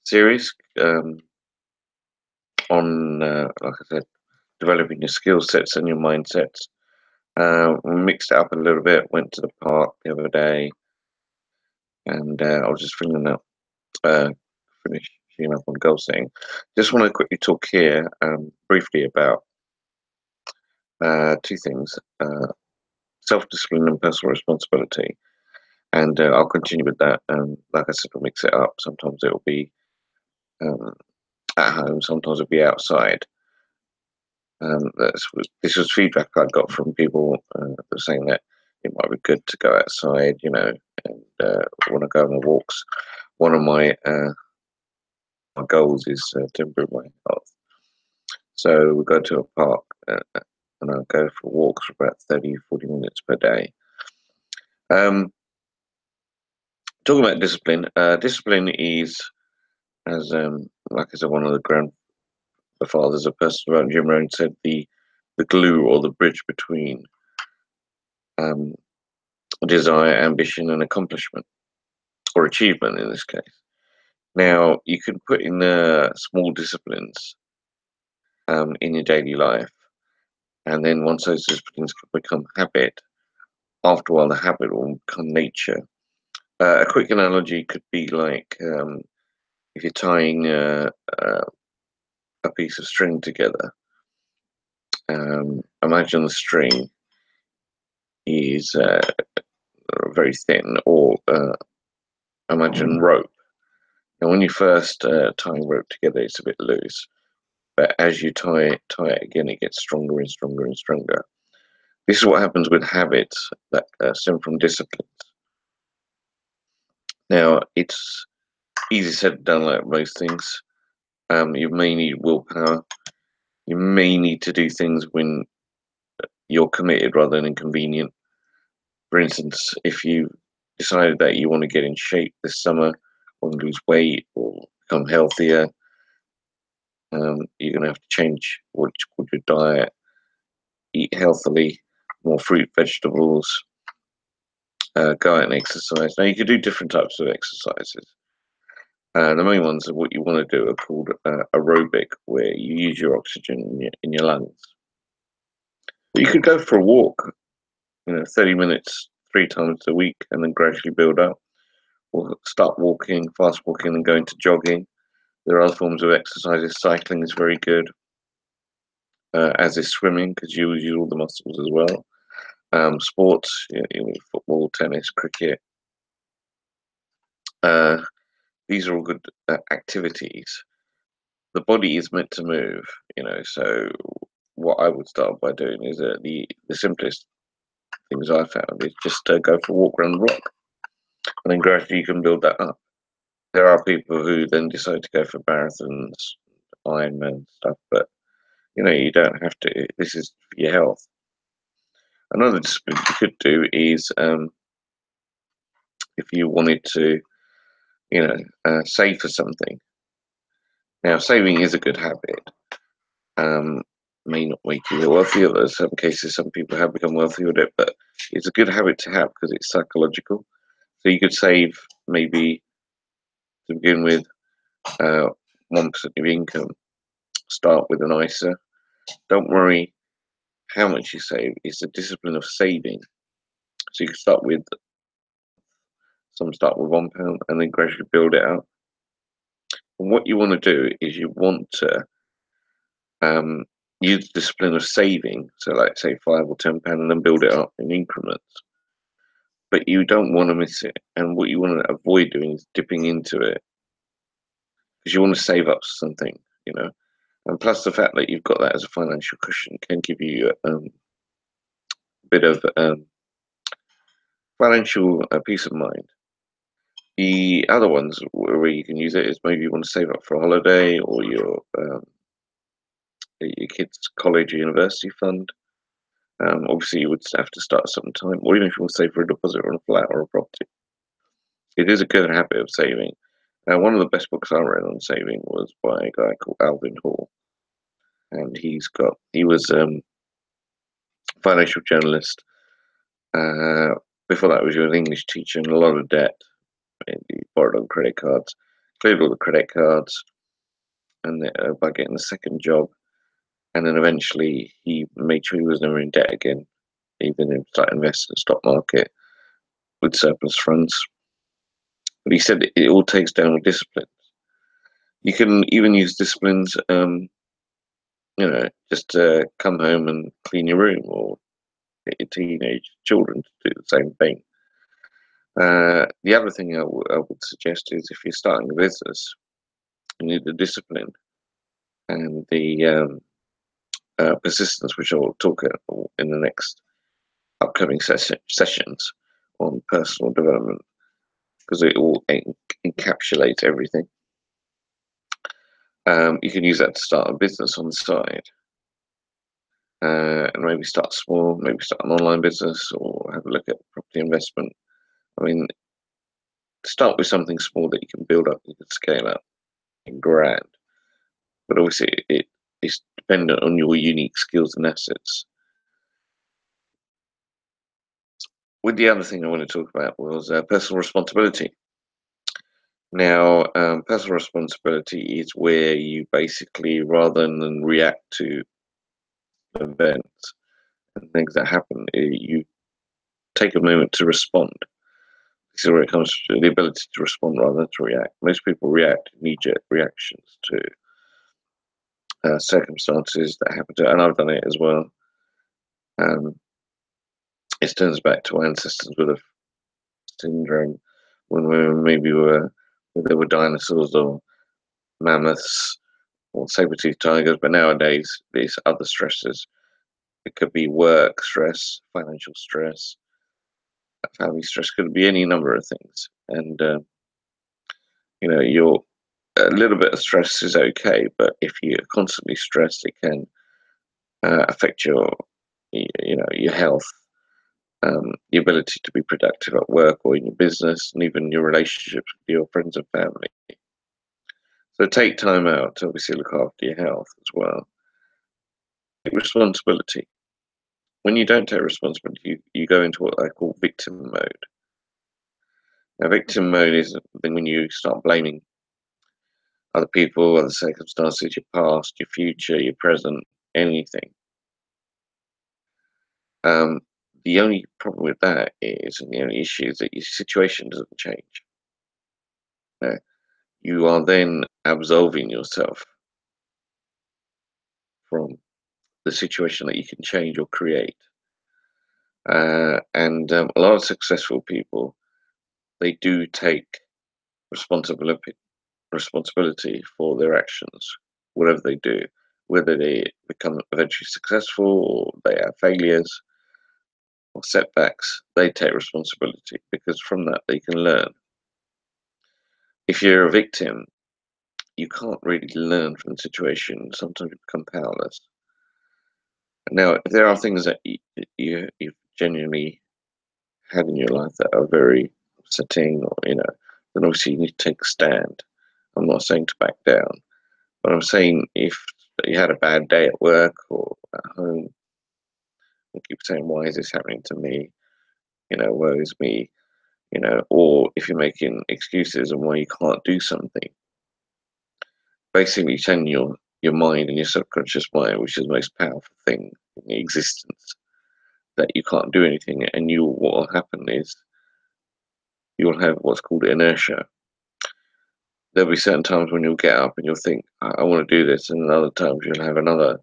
series on, like I said, developing your skill sets and your mindsets. We mixed it up a little bit. Went to the park the other day, and I was just finishing up on goal setting. Just want to quickly talk here briefly about two things: self-discipline and personal responsibility. And I'll continue with that. Like I said, we'll mix it up. Sometimes it'll be at home, sometimes it'll be outside. This was feedback I got from people that were saying that it might be good to go outside, and when I go on walks. One of my goals is to improve my health. So we go to a park and I'll go for walks for about 30-40 minutes per day. Talking about discipline, discipline is, as like I said, one of the fathers of personal development, Jim Rohn, said the glue or the bridge between desire, ambition, and accomplishment, or achievement in this case. Now, you can put in small disciplines in your daily life, and then once those disciplines become habit, after a while the habit will become nature. A quick analogy could be like if you're tying a piece of string together. Imagine the string is very thin, or imagine rope. And when you first tie rope together, it's a bit loose, but as you tie it again, it gets stronger and stronger and stronger. This is what happens with habits that stem from disciplines. Now, it's easy said than done, like most things. You may need willpower. You may need to do things when you're committed rather than inconvenient. For instance, if you decided that you want to get in shape this summer, want to lose weight or become healthier, you're going to have to change your diet, eat healthily, more fruit, vegetables, go out and exercise. Now, you could do different types of exercises. The main ones of what you want to do are called aerobic, where you use your oxygen in your lungs. But you could go for a walk, 30 minutes 3 times a week, and then gradually build up. Or start walking, fast walking, and go into jogging. There are other forms of exercises. Cycling is very good, as is swimming, because you use all the muscles as well. Sports, football, tennis, cricket. These are all good activities. The body is meant to move, so what I would start by doing is the simplest things I found is just to go for a walk around the rock, and then gradually you can build that up. There are people who then decide to go for marathons, Ironman stuff, but you don't have to. This is for your health. Another discipline you could do is if you wanted to, save for something. Now, saving is a good habit. May not make you wealthy. In some cases, some people have become wealthy with it, but it's a good habit to have because it's psychological. So you could save maybe to begin with 1% of your income. Start with an ISA. Don't worry how much you save. It's the discipline of saving. So you can start with, some start with £1 and then gradually build it up. And what you want to do is you want to use the discipline of saving. So like say £5 or £10 and then build it up in increments. But you don't want to miss it. And what you want to avoid doing is dipping into it, because you want to save up something, And plus the fact that you've got that as a financial cushion can give you a bit of financial peace of mind. The other ones where you can use it is maybe you want to save up for a holiday or your kids' college or university fund. Obviously, you would have to start at some time, or even if you want to save for a deposit on a flat or a property. It is a good habit of saving. One of the best books I read on saving was by a guy called Alvin Hall, and he was a financial journalist. Before that, he was an English teacher and a lot of debt. He borrowed on credit cards. cleared all the credit cards, and by getting a second job, and then eventually he made sure he was never in debt again, even if started investing in the stock market with surplus funds. But he said it all takes down with discipline. You can even use disciplines, just come home and clean your room, or get your teenage children to do the same thing. The other thing I would suggest is, if you're starting a business, you need the discipline and the persistence, which I'll talk in the next upcoming sessions on personal development, because it all encapsulates everything. You can use that to start a business on the side, and maybe start small, maybe start an online business, or have a look at property investment. I mean, start with something small that you can build up, you can scale up and grand. But obviously, it's dependent on your unique skills and assets. With the other thing I want to talk about was personal responsibility. Now, personal responsibility is where you basically, rather than react to events and things that happen, you take a moment to respond. This is where it comes to the ability to respond rather than to react. Most people react, knee-jerk reactions to circumstances that happen to, and I've done it as well. It turns back to our ancestors with a syndrome when there were dinosaurs or mammoths or saber-toothed tigers, but nowadays there's other stresses. It could be work stress, financial stress, family stress, could be any number of things. And you're a little bit of stress is okay, but if you're constantly stressed, it can affect your health, the ability to be productive at work or in your business, and even your relationships with your friends and family. So take time out to obviously look after your health as well. Take responsibility. When you don't take responsibility, you go into what I call victim mode. Now, victim mode is when you start blaming other people, other circumstances, your past, your future, your present, anything. The only problem with that is, and the only issue is, that your situation doesn't change. You are then absolving yourself from the situation that you can change or create. And a lot of successful people, they do take responsibility for their actions, whatever they do, whether they become eventually successful or they have failures or setbacks. They take responsibility, because from that they can learn. If you're a victim, you can't really learn from the situation. Sometimes you become powerless. Now, if there are things that you've genuinely had in your life that are very upsetting, or then obviously you need to take a stand. I'm not saying to back down, but I'm saying if you had a bad day at work or at home, you keep saying, "Why is this happening to me?" Woe is me. Or if you're making excuses on why you can't do something, basically telling your mind and your subconscious mind, which is the most powerful thing in existence, that you can't do anything, and what will happen is you'll have what's called inertia. There'll be certain times when you'll get up and you'll think, I want to do this, and other times you'll have another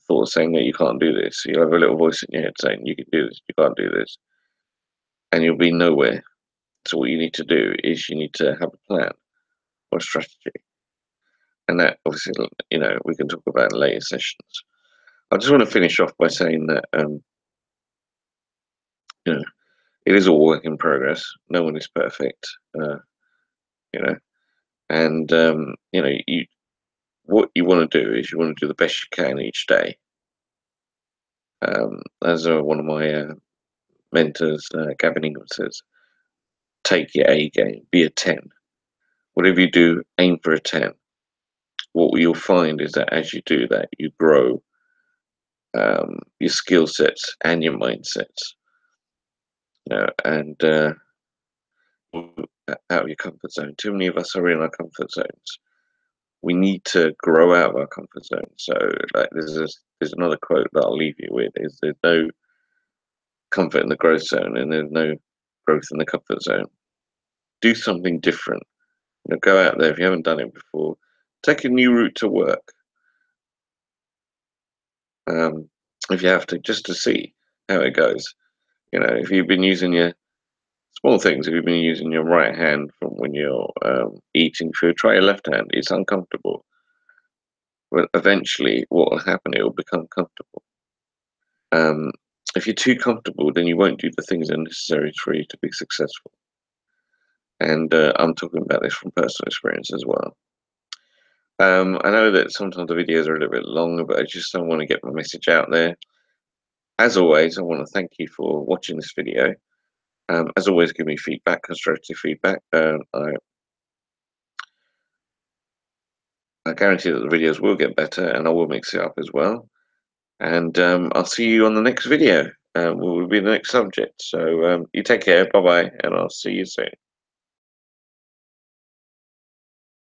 thought saying that you can't do this. You'll have a little voice in your head saying you can do this, you can't do this, and you'll be nowhere. So what you need to do is you need to have a plan or a strategy, and that obviously we can talk about in later sessions. I just want to finish off by saying that it is all work in progress. No one is perfect, and what you want to do is you want to do the best you can each day. As one of my mentors, Gavin Ingham, says, take your A game, be a 10. Whatever you do, aim for a 10. What you'll find is that as you do that, you grow your skill sets and your mindsets. And out of your comfort zone. Too many of us are in our comfort zones. We need to grow out of our comfort zone. So, like, there's another quote that I'll leave you with: is there's no comfort in the growth zone, and there's no growth in the comfort zone. Do something different. Go out there if you haven't done it before. Take a new route to work. If you have to, just to see how it goes. If you've been using your small things, if you've been using your right hand from when you're eating food, try your left hand. It's uncomfortable, but eventually, what will happen? It will become comfortable. If you're too comfortable, then you won't do the things that are necessary for you to be successful. And I'm talking about this from personal experience as well. I know that sometimes the videos are a little bit longer, but I just don't want to get my message out there. As always, I want to thank you for watching this video. As always, give me feedback, constructive feedback. I guarantee that the videos will get better, and I will mix it up as well. And I'll see you on the next video. Will be the next subject. So you take care, bye bye, and I'll see you soon.